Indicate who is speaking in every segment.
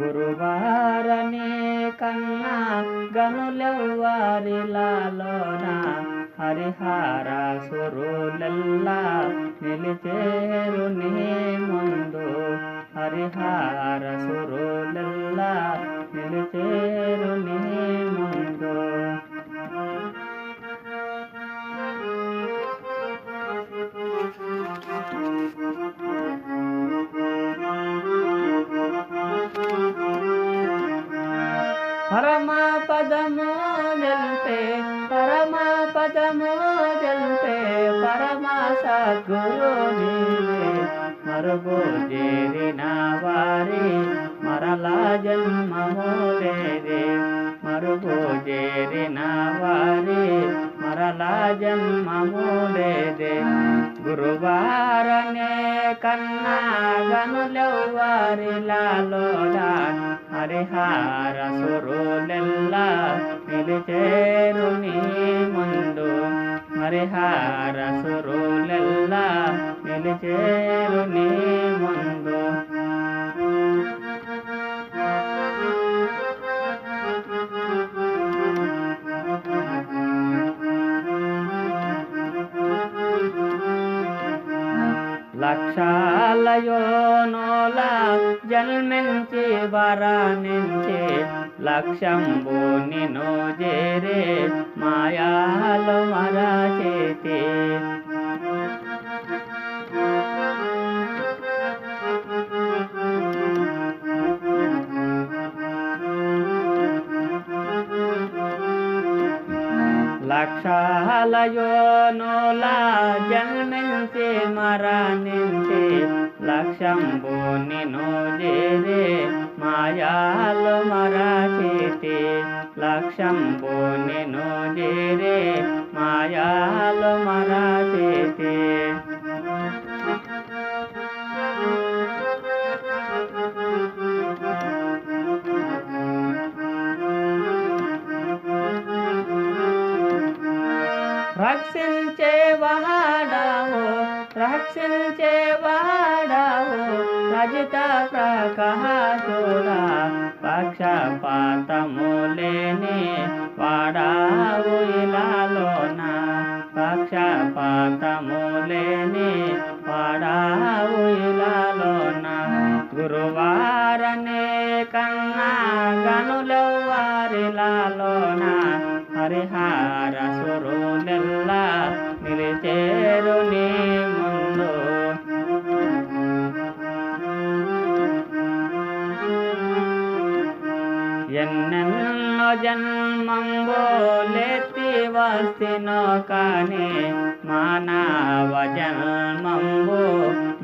Speaker 1: గురువారనే కన్నా గనులెవ్వారిలాలోన హరిహర సురులెల్లా నిలిచేరు నీ ముందు. హరిహర సురులెల్లా నిలిచేరు నీ ముందు. పరమపదము జల్పే పరమపదము జల్పే పరమ సద్గురు నీవే. మరుగు చేరిన వారి మరలా జన్మము లేదే. మరుగు చేరిన వారి మరలా జన్మము లేదే. గురువారనే కన్నా గనులెవ్వారిలాలోన హరిహర సురులెల్లా నిలిచేరు నీ ముందు. హరిహర సురులెల్లా నిలిచేరు నీ ముందు. లక్షల యోనుల జన్మించి వరానించి లక్ష్యంబు నిన్ను చేరే మాయాలు మరచేతి. లక్షల యోనుల జన్మించి మరణించి లక్ష్యంబు నిన్ను చేరే మాయాలు మరచేతి. లక్ష్యంబు నిన్ను చేరే మాయాలు మరచేతి. రక్షించేవాడవు రక్షించేవాడవు రజిత ప్రకాశుడా. పక్షపాతము లేని వాడావు ఇలాలోన. పక్షపాతము లేని వాడావు ఇలాలోన. గురువారనే కన్నా గనులెవ్వారిలాలోన హరిహర సురులెల్లా నిలిచేరు నీ ముందు. ఎన్నెన్నో జన్మంబులెత్తి వస్తినో కాని మానవ జన్మంబు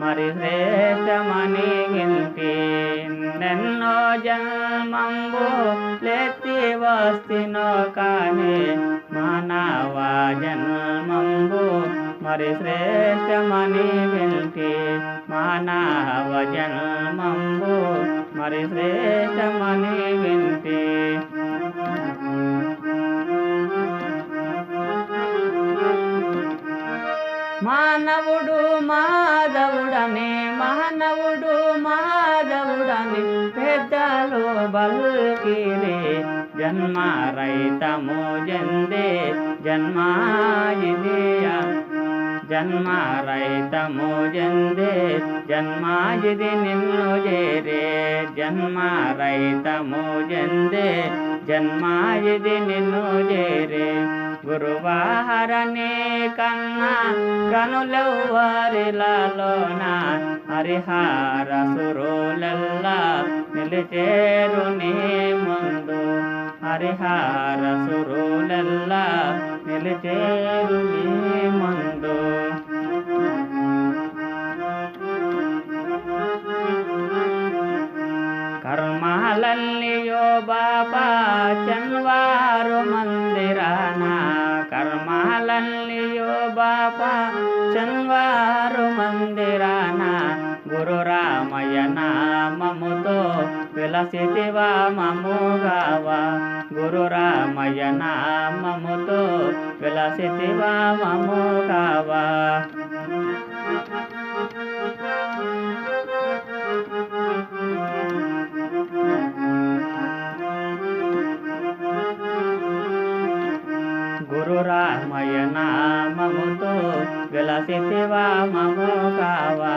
Speaker 1: మరి శ్రేష్టమని గింతి. ఎన్నెన్నో జన్మంబులెత్తి వస్తినో కాని మానవ జన్మంబు మరి శ్రేష్టమని గింతి. మానవ జన్మంబు మరి శ్రేష్టమని వింటి. మానవుడు మాధవుడని మానవుడు మాధవుడని పెద్దలు బల్కిరే. జన్మ రైతము జందే జన్మాయిదియ. జన్మ రైతము జందే జన్మాయిది నిన్ను చేరే. జన్మ రైతము జందే జన్మాయిది నిన్ను చేరే. గురువారనే కన్నా గనులెవ్వారిలాలోన హరిహర సురులెల్లా నిలిచేరు నీ ముందు. హరిహర సురులెల్లా నిలిచేరు నీ ముందు. కర్మాలన్నీయో బాపా చన్వారు మందిరాన. కర్మాలన్నీయో బాపా చన్వారు మందిరాన. గురు రామయ్య నామముతో విలసితివా మముగావా. గురు రామయ్య నామముతో విలసితివా మముగావా. విలసితివా మము కావా.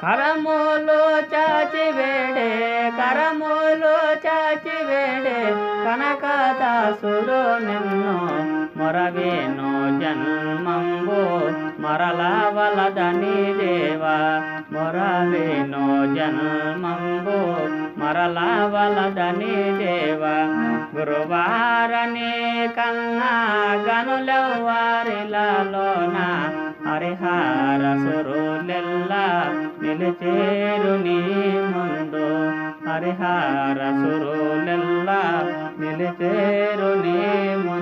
Speaker 1: కరములు చాచి వేడే కరములు చాచి వేడే కనకదాసుడు నిన్ను మొరవేను జన్మంబు మరలవలదని దేవా. మొరవేను జన్మంబు మరలవలదని దేవా. గురువారని కన్నా గనులెవ్వారిలలోన హరిహర సురులెల్లా నిలిచేరు నీ ముందు. హరిహర సురులెల్లా నిలిచేరు నీ ముందు.